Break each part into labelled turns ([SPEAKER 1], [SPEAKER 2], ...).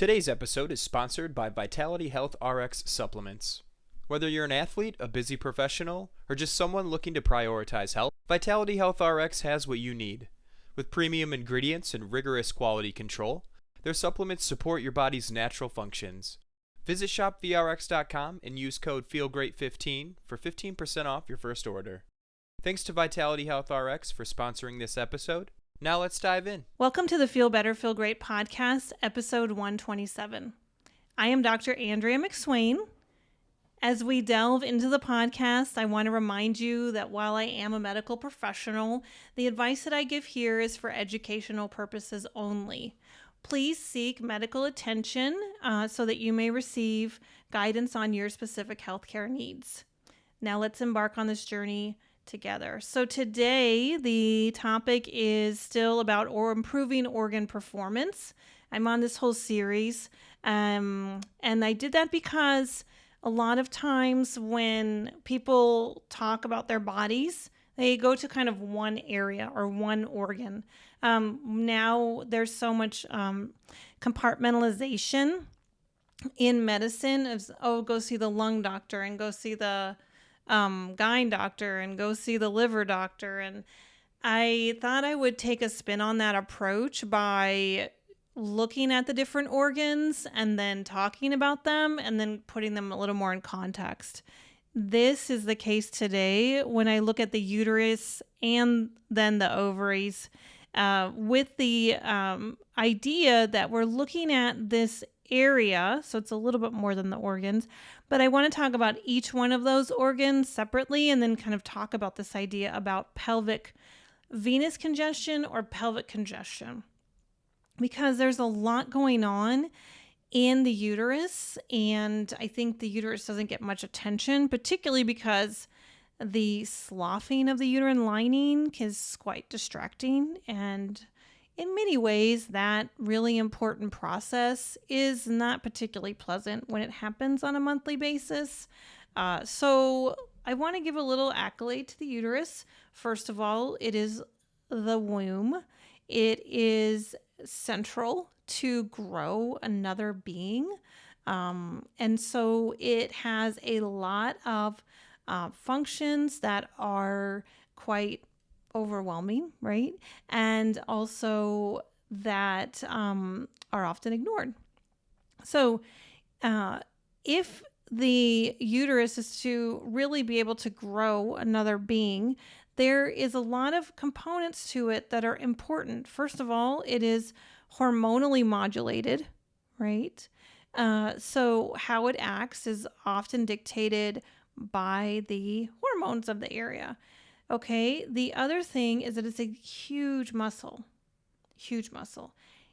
[SPEAKER 1] Today's episode is sponsored by Vitality Health RX Supplements. Whether you're an athlete, a busy professional, or just someone looking to prioritize health, Vitality Health RX has what you need. With premium ingredients and rigorous quality control, their supplements support your body's natural functions. Visit shopvrx.com and use code FEELGREAT15 for 15% off your first order. Thanks to Vitality Health RX for sponsoring this episode. Now let's dive in.
[SPEAKER 2] Welcome to the Feel Better, Feel Great podcast, episode 127. I am Dr. Andrea McSwain. As we delve into the podcast, I want to remind you that while I am a medical professional, the advice that I give here is for educational purposes only. Please seek medical attention so that you may receive guidance on your specific healthcare needs. Now let's embark on this journey together. So today the topic is still about improving organ performance. I'm on this whole series, and I did that because a lot of times when people talk about their bodies, they go to kind of one area or one organ. Now there's so much compartmentalization in medicine of, go see the lung doctor and go see the gyne doctor and go see the liver doctor. And I thought I would take a spin on that approach by looking at the different organs and then talking about them and then putting them a little more in context. This is the case today when I look at the uterus and then the ovaries with the idea that we're looking at this area, so it's a little bit more than the organs, but I want to talk about each one of those organs separately and then kind of talk about this idea about pelvic venous congestion or pelvic congestion, because there's a lot going on in the uterus, and I think the uterus doesn't get much attention, particularly because the sloughing of the uterine lining is quite distracting, and in many ways, that really important process is not particularly pleasant when it happens on a monthly basis. So I want to give a little accolade to the uterus. First of all, it is the womb. It is central to grow another being. And so it has a lot of functions that are quite overwhelming, right? And also that are often ignored. So if the uterus is to really be able to grow another being, there is a lot of components to it that are important. First of all, it is hormonally modulated, right? So how it acts is often dictated by the hormones of the area. Okay, the other thing is that it's a huge muscle.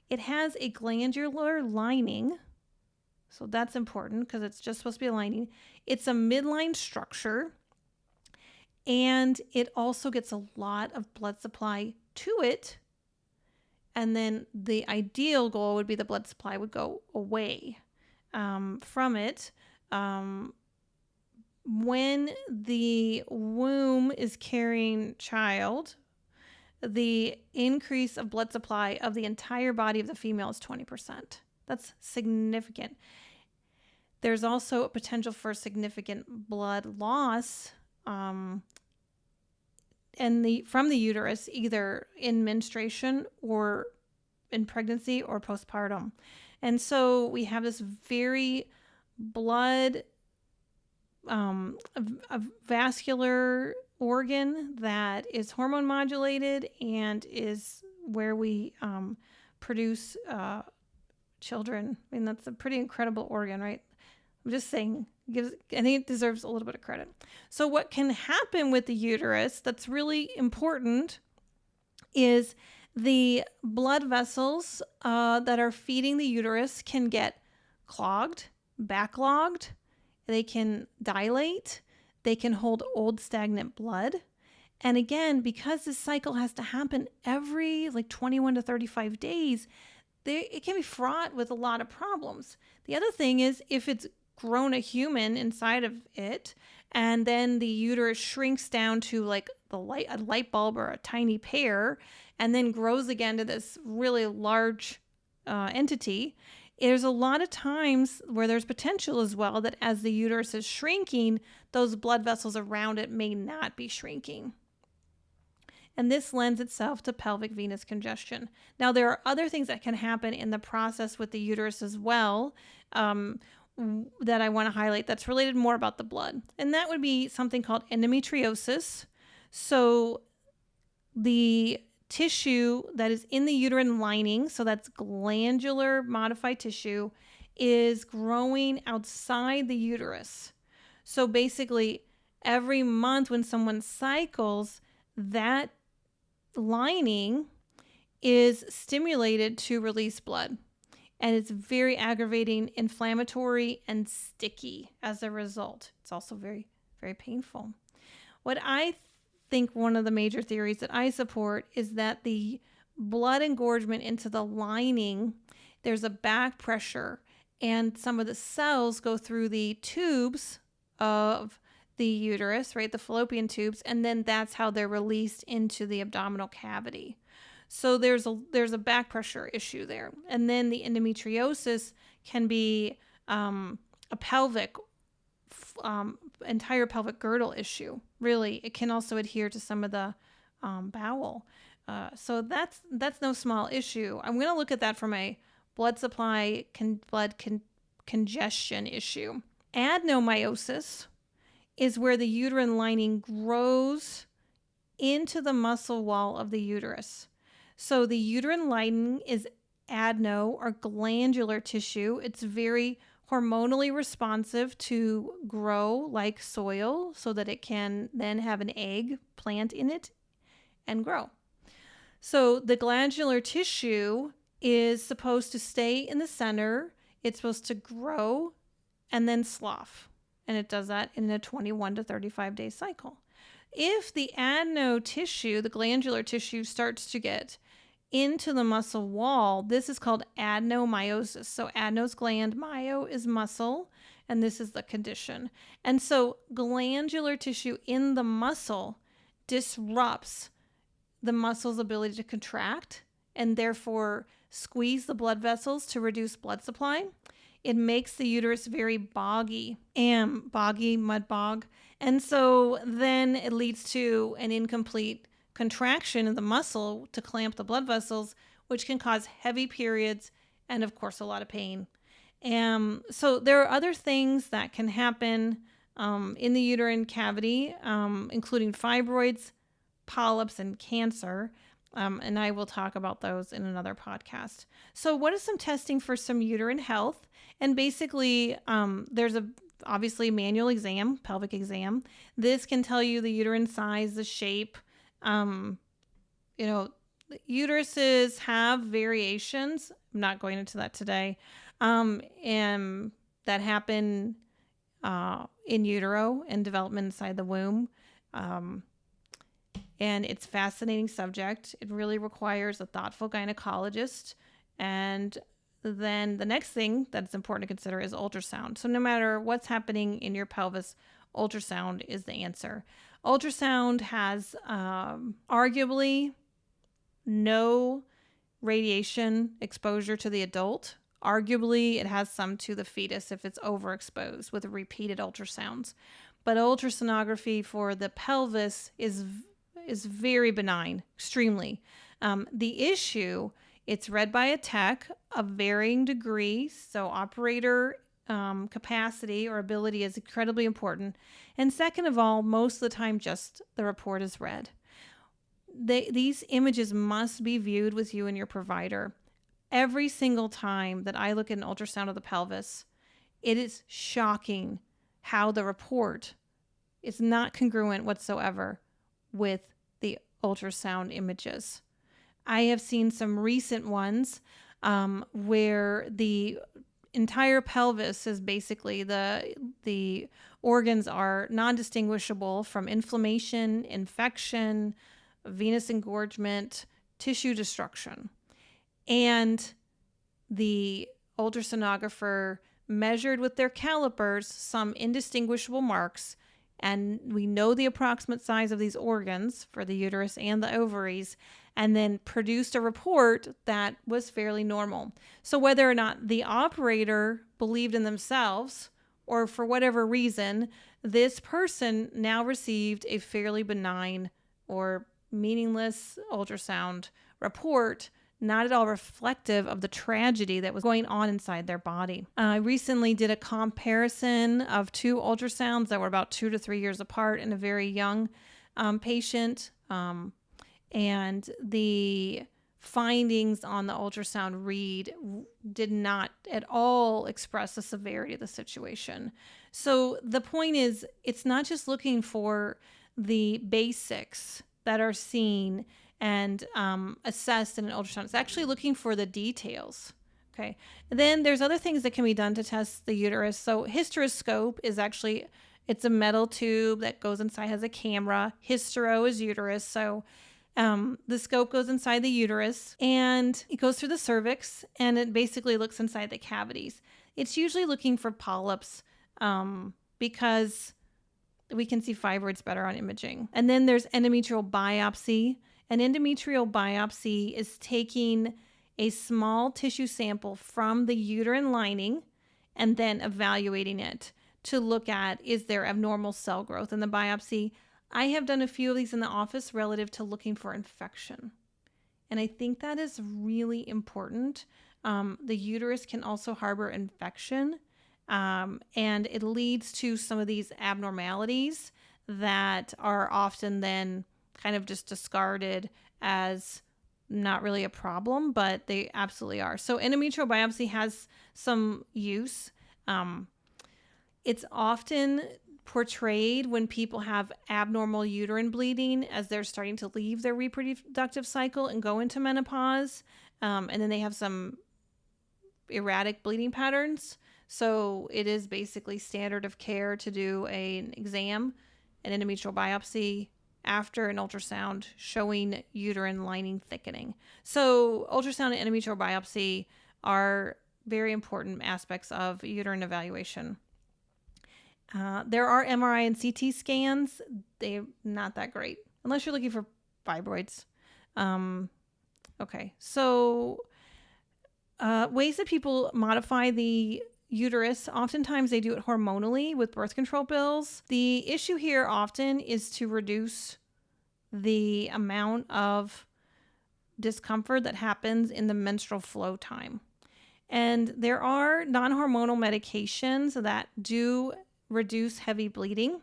[SPEAKER 2] It has a glandular lining, so that's important because it's just supposed to be a lining. It's a midline structure, and it also gets a lot of blood supply to it. And then the ideal goal would be the blood supply would go away from it. When the womb is carrying child, the increase of blood supply of the entire body of the female is 20%. That's significant. There's also a potential for significant blood loss from the uterus, either in menstruation or in pregnancy or postpartum. And so we have this very a vascular organ that is hormone modulated and is where we produce children. I mean, that's a pretty incredible organ, right? I'm just saying, I think it deserves a little bit of credit. So what can happen with the uterus that's really important is the blood vessels that are feeding the uterus can get clogged, backlogged. They can dilate, they can hold old stagnant blood. And again, because this cycle has to happen every 21 to 35 days, it can be fraught with a lot of problems. The other thing is if it's grown a human inside of it, and then the uterus shrinks down to like a light bulb or a tiny pear, and then grows again to this really large entity, There's a lot of times where there's potential as well that as the uterus is shrinking, those blood vessels around it may not be shrinking. And this lends itself to pelvic venous congestion. Now, there are other things that can happen in the process with the uterus as well, that I want to highlight that's related more about the blood. And that would be something called endometriosis. So the tissue that is in the uterine lining, so that's glandular modified tissue, is growing outside the uterus. So basically, every month when someone cycles, that lining is stimulated to release blood. And it's very aggravating, inflammatory, and sticky as a result. It's also very, very painful. What I think one of the major theories that I support is that the blood engorgement into the lining, there's a back pressure, and some of the cells go through the tubes of the uterus, right, the fallopian tubes, and then that's how they're released into the abdominal cavity. So there's a back pressure issue there. And then the endometriosis can be a pelvic, entire pelvic girdle issue. Really, it can also adhere to some of the bowel. So that's no small issue. I'm going to look at that from a blood supply, congestion issue. Adenomyosis is where the uterine lining grows into the muscle wall of the uterus. So the uterine lining is adeno or glandular tissue. It's very hormonally responsive to grow like soil so that it can then have an egg plant in it and grow. So the glandular tissue is supposed to stay in the center. It's supposed to grow and then slough. And it does that in a 21 to 35 day cycle. If the adeno tissue, the glandular tissue, starts to get into the muscle wall, this is called adenomyosis. So adeno's gland, myo is muscle, and this is the condition. And so glandular tissue in the muscle disrupts the muscle's ability to contract and therefore squeeze the blood vessels to reduce blood supply. It makes the uterus very boggy, mud bog. And so then it leads to an incomplete contraction of the muscle to clamp the blood vessels, which can cause heavy periods and, of course, a lot of pain. So there are other things that can happen in the uterine cavity, including fibroids, polyps, and cancer. And I will talk about those in another podcast. So what is some testing for some uterine health? And basically, there's obviously manual exam, pelvic exam. This can tell you the uterine size, the shape. Uteruses have variations. I'm not going into that today. And that happen in utero and development inside the womb. And it's a fascinating subject. It really requires a thoughtful gynecologist. And then the next thing that's important to consider is ultrasound. So no matter what's happening in your pelvis, ultrasound is the answer. Ultrasound has arguably no radiation exposure to the adult. Arguably, it has some to the fetus if it's overexposed with repeated ultrasounds. But ultrasonography for the pelvis is very benign, extremely. The issue, it's read by a tech of varying degrees, so operator capacity or ability is incredibly important. And second of all, most of the time, just the report is read. These images must be viewed with you and your provider. Every single time that I look at an ultrasound of the pelvis, it is shocking how the report is not congruent whatsoever with the ultrasound images. I have seen some recent ones where the entire pelvis is basically the organs are non-distinguishable from inflammation, infection, venous engorgement, tissue destruction. And the ultrasonographer measured with their calipers some indistinguishable marks and we know the approximate size of these organs for the uterus and the ovaries, and then produced a report that was fairly normal. So whether or not the operator believed in themselves or for whatever reason, this person now received a fairly benign or meaningless ultrasound report, not at all reflective of the tragedy that was going on inside their body. I recently did a comparison of two ultrasounds that were about 2 to 3 years apart in a very young patient, and the findings on the ultrasound read did not at all express the severity of the situation. So the point is, it's not just looking for the basics that are seen and assessed in an ultrasound. It's actually looking for the details. Okay. And then there's other things that can be done to test the uterus. So hysteroscope is actually, it's a metal tube that goes inside, has a camera. Hystero is uterus. So the scope goes inside the uterus and it goes through the cervix, and it basically looks inside the cavities. It's usually looking for polyps because we can see fibroids better on imaging. And then there's endometrial biopsy. An endometrial biopsy is taking a small tissue sample from the uterine lining and then evaluating it to look at, is there abnormal cell growth in the biopsy? I have done a few of these in the office relative to looking for infection. And I think that is really important. The uterus can also harbor infection, and it leads to some of these abnormalities that are often then kind of just discarded as not really a problem, but they absolutely are. So endometrial biopsy has some use. It's often portrayed when people have abnormal uterine bleeding as they're starting to leave their reproductive cycle and go into menopause. And then they have some erratic bleeding patterns. So it is basically standard of care to do an exam, an endometrial biopsy after an ultrasound showing uterine lining thickening. So ultrasound and endometrial biopsy are very important aspects of uterine evaluation. There are MRI and CT scans. They're not that great unless you're looking for fibroids. Okay, so ways that people modify the uterus, oftentimes they do it hormonally with birth control pills. The issue here often is to reduce the amount of discomfort that happens in the menstrual flow time. And there are non-hormonal medications that do reduce heavy bleeding.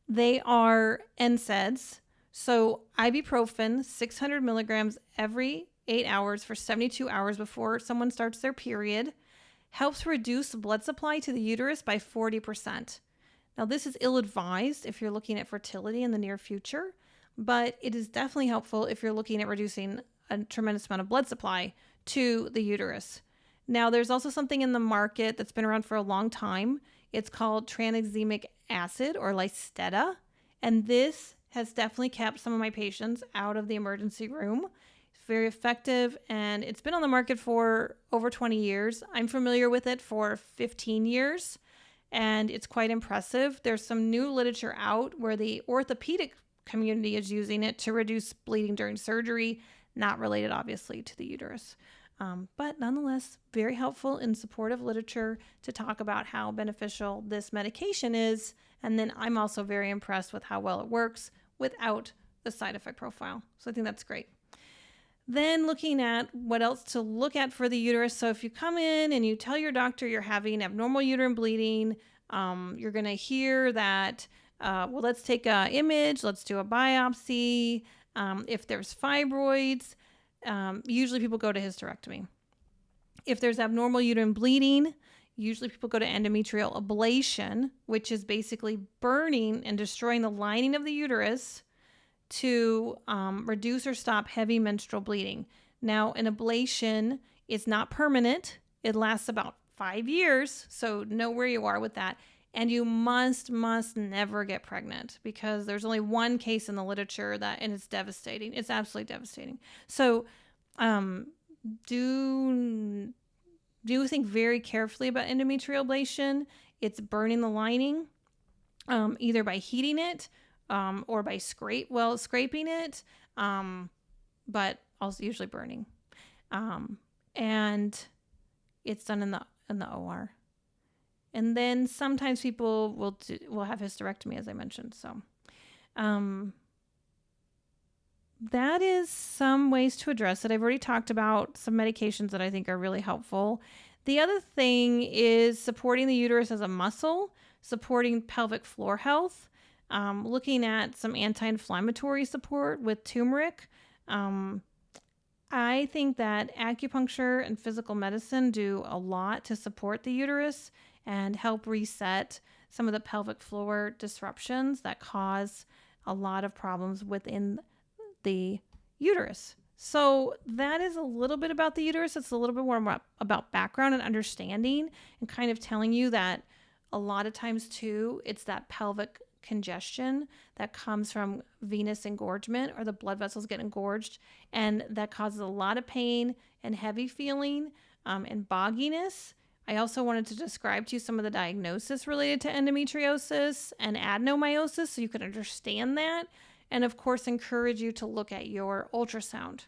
[SPEAKER 2] They are NSAIDs. So ibuprofen, 600 milligrams every 8 hours for 72 hours before someone starts their period, helps reduce blood supply to the uterus by 40%. Now, this is ill-advised if you're looking at fertility in the near future, but it is definitely helpful if you're looking at reducing a tremendous amount of blood supply to the uterus. Now, there's also something in the market that's been around for a long time. It's called tranexamic acid or Lysteta, and this has definitely kept some of my patients out of the emergency room. It's very effective, and it's been on the market for over 20 years. I'm familiar with it for 15 years, and it's quite impressive. There's some new literature out where the orthopedic community is using it to reduce bleeding during surgery, not related, obviously, to the uterus. But nonetheless, very helpful in supportive literature to talk about how beneficial this medication is. And then I'm also very impressed with how well it works without the side effect profile. So I think that's great. Then looking at what else to look at for the uterus. So if you come in and you tell your doctor you're having abnormal uterine bleeding, you're going to hear that, well, let's take an image, let's do a biopsy. If there's fibroids, usually people go to hysterectomy. If there's abnormal uterine bleeding, usually people go to endometrial ablation, which is basically burning and destroying the lining of the uterus to reduce or stop heavy menstrual bleeding. Now, an ablation is not permanent. It lasts about 5 years, so know where you are with that. And you must never get pregnant, because there's only one case in the literature that, and it's devastating. It's absolutely devastating. So do think very carefully about endometrial ablation. It's burning the lining. either by heating it or by scraping it, but also usually burning. And it's done in the OR. And then sometimes people will have hysterectomy, as I mentioned. So that is some ways to address it. I've already talked about some medications that I think are really helpful. The other thing is supporting the uterus as a muscle, supporting pelvic floor health, looking at some anti-inflammatory support with turmeric. I think that acupuncture and physical medicine do a lot to support the uterus and help reset some of the pelvic floor disruptions that cause a lot of problems within the uterus. So that is a little bit about the uterus. It's a little bit more about background and understanding, and kind of telling you that a lot of times too, it's that pelvic congestion that comes from venous engorgement, or the blood vessels get engorged, and that causes a lot of pain and heavy feeling and bogginess. I also wanted to describe to you some of the diagnosis related to endometriosis and adenomyosis so you can understand that, and of course encourage you to look at your ultrasound.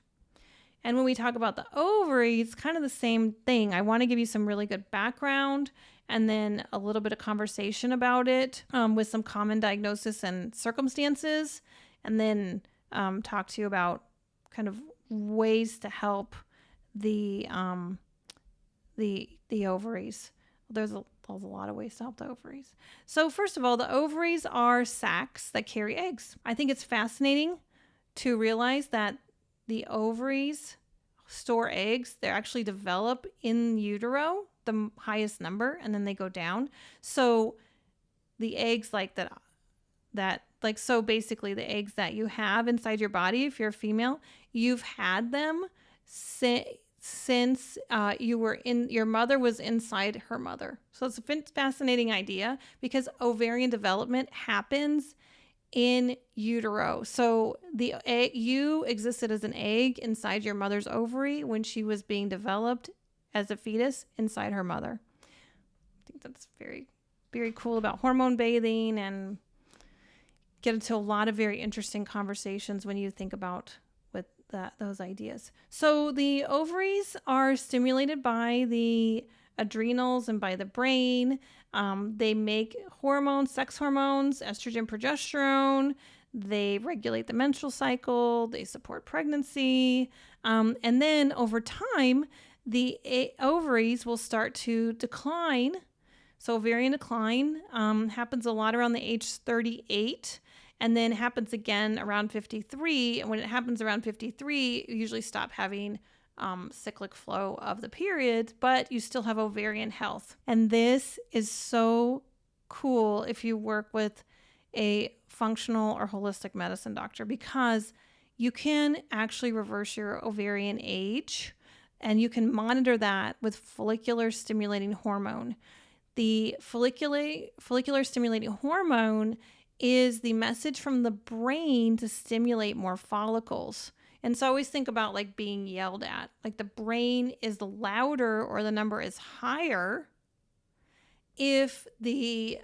[SPEAKER 2] And when we talk about the ovaries, kind of the same thing. I want to give you some really good background and then a little bit of conversation about it with some common diagnosis and circumstances, and then talk to you about kind of ways to help the ovaries. There's a lot of ways to help the ovaries. So first of all, the ovaries are sacs that carry eggs. I think it's fascinating to realize that the ovaries store eggs. They actually develop in utero, the highest number, and then they go down. So the eggs so basically the eggs that you have inside your body, if you're a female, you've had them since your mother was inside her mother. So it's a fascinating idea because ovarian development happens in utero. So you existed as an egg inside your mother's ovary when she was being developed as a fetus inside her mother. I think that's very, very cool about hormone bathing, and get into a lot of very interesting conversations when you think about those ideas. So the ovaries are stimulated by the adrenals and by the brain. They make hormones, sex hormones, estrogen, progesterone. They regulate the menstrual cycle. They support pregnancy. And then over time, the ovaries will start to decline. So ovarian decline happens a lot around the age 38. And then happens again around 53. And when it happens around 53, you usually stop having cyclic flow of the period, but you still have ovarian health. And this is so cool if you work with a functional or holistic medicine doctor, because you can actually reverse your ovarian age, and you can monitor that with follicular stimulating hormone. The follicular stimulating hormone is the message from the brain to stimulate more follicles. And so I always think about like being yelled at. Like the brain is louder, or the number is higher if the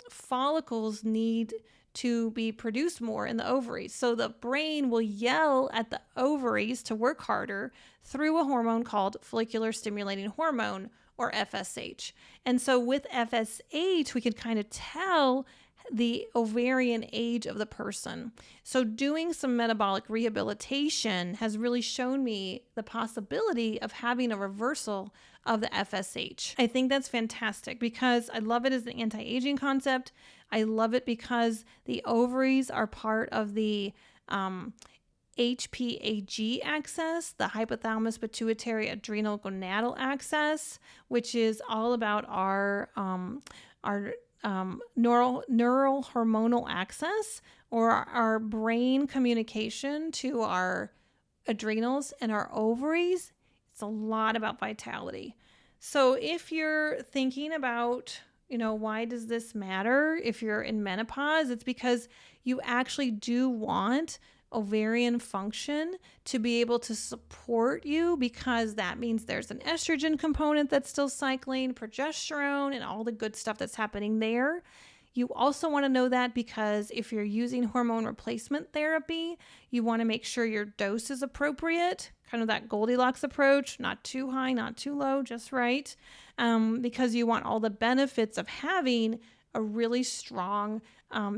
[SPEAKER 2] follicles need to be produced more in the ovaries. So the brain will yell at the ovaries to work harder through a hormone called follicular stimulating hormone, or FSH. And so with FSH, we can kind of tell the ovarian age of the person. So doing some metabolic rehabilitation has really shown me the possibility of having a reversal of the FSH. I think that's fantastic because I love it as an anti-aging concept. I love it because the ovaries are part of the HPAG axis, the hypothalamus pituitary adrenal gonadal axis, which is all about our neural hormonal axis, or our brain communication to our adrenals and our ovaries. It's a lot about vitality. So if you're thinking about, why does this matter? If you're in menopause, it's because you actually do want ovarian function to be able to support you, because that means there's an estrogen component that's still cycling, progesterone, and all the good stuff that's happening there. You also want to know that because if you're using hormone replacement therapy, you want to make sure your dose is appropriate, kind of that Goldilocks approach, not too high, not too low, just right, because you want all the benefits of having a really strong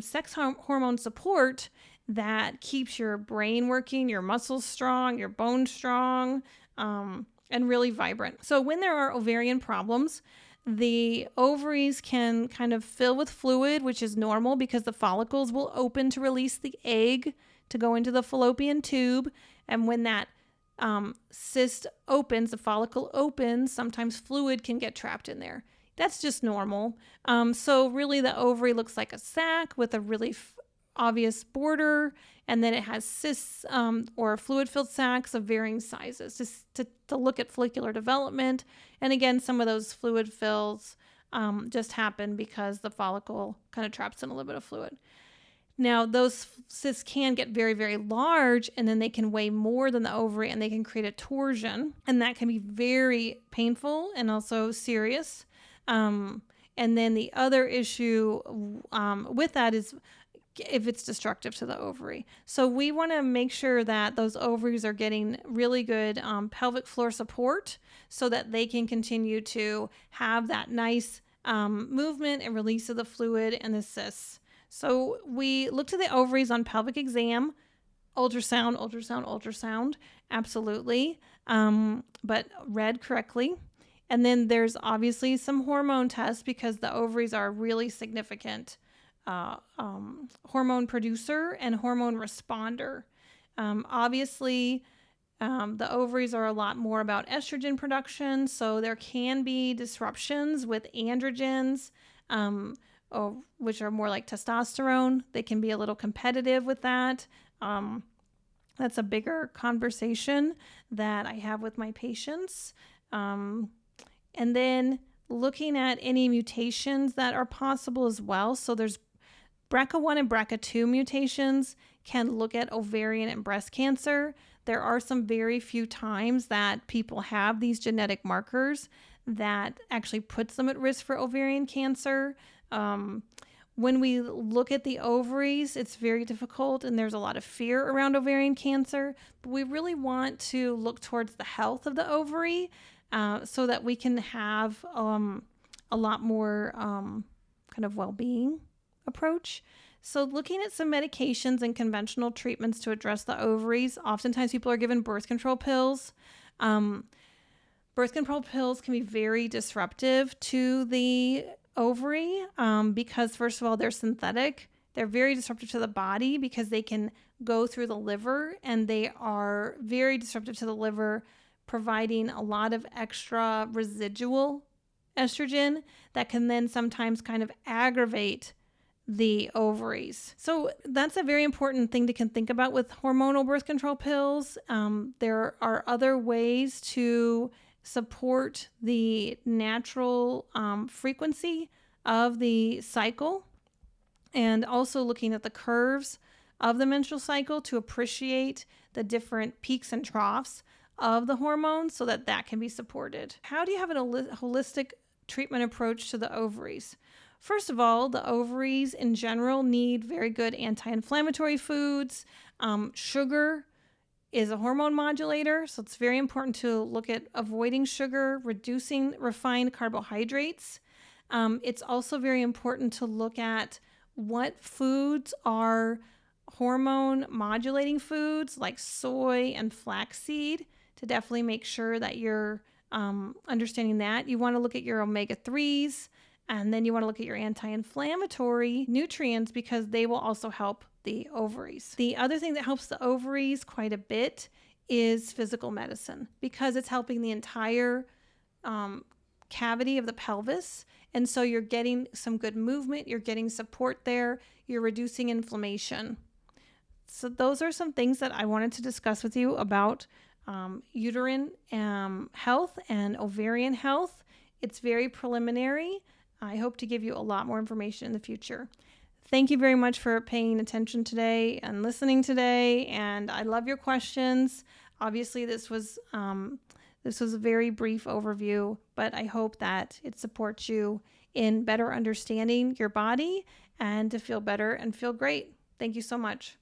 [SPEAKER 2] sex hormone support that keeps your brain working, your muscles strong, your bones strong, and really vibrant. So when there are ovarian problems, the ovaries can kind of fill with fluid, which is normal because the follicles will open to release the egg to go into the fallopian tube. And when that cyst opens, the follicle opens, sometimes fluid can get trapped in there. That's just normal. So really the ovary looks like a sac with a really obvious border, and then it has cysts or fluid-filled sacs of varying sizes just to look at follicular development. And again, some of those fluid fills just happen because the follicle kind of traps in a little bit of fluid. Now, those cysts can get very, very large, and then they can weigh more than the ovary, and they can create a torsion, and that can be very painful and also serious. And then the other issue with that is if it's destructive to the ovary. So we want to make sure that those ovaries are getting really good pelvic floor support so that they can continue to have that nice movement and release of the fluid and the cysts. So we look to the ovaries on pelvic exam, ultrasound, absolutely, but read correctly. And then there's obviously some hormone tests because the ovaries are really significant hormone producer and hormone responder. Obviously, the ovaries are a lot more about estrogen production, so there can be disruptions with androgens, which are more like testosterone. They can be a little competitive with that. That's a bigger conversation that I have with my patients. And then looking at any mutations that are possible as well. So there's BRCA1 and BRCA2 mutations can look at ovarian and breast cancer. There are some very few times that people have these genetic markers that actually puts them at risk for ovarian cancer. When we look at the ovaries, it's very difficult and there's a lot of fear around ovarian cancer, but we really want to look towards the health of the ovary so that we can have a lot more kind of well-being approach. So looking at some medications and conventional treatments to address the ovaries, oftentimes people are given birth control pills. Birth control pills can be very disruptive to the ovary because first of all, they're synthetic. They're very disruptive to the body because they can go through the liver, and they are very disruptive to the liver, providing a lot of extra residual estrogen that can then sometimes kind of aggravate the ovaries. So that's a very important thing to think about with hormonal birth control pills. There are other ways to support the natural frequency of the cycle, and also looking at the curves of the menstrual cycle to appreciate the different peaks and troughs of the hormones so that that can be supported. How do you have a holistic treatment approach to the ovaries? First of all, the ovaries in general need very good anti-inflammatory foods. Sugar is a hormone modulator, so it's very important to look at avoiding sugar, reducing refined carbohydrates. It's also very important to look at what foods are hormone modulating foods like soy and flaxseed to definitely make sure that you're understanding that. You want to look at your omega-3s, and then you want to look at your anti-inflammatory nutrients because they will also help the ovaries. The other thing that helps the ovaries quite a bit is physical medicine because it's helping the entire cavity of the pelvis. And so you're getting some good movement, you're getting support there, you're reducing inflammation. So those are some things that I wanted to discuss with you about uterine health and ovarian health. It's very preliminary. I hope to give you a lot more information in the future. Thank you very much for paying attention today and listening today, and I love your questions. Obviously, this was a very brief overview, but I hope that it supports you in better understanding your body and to feel better and feel great. Thank you so much.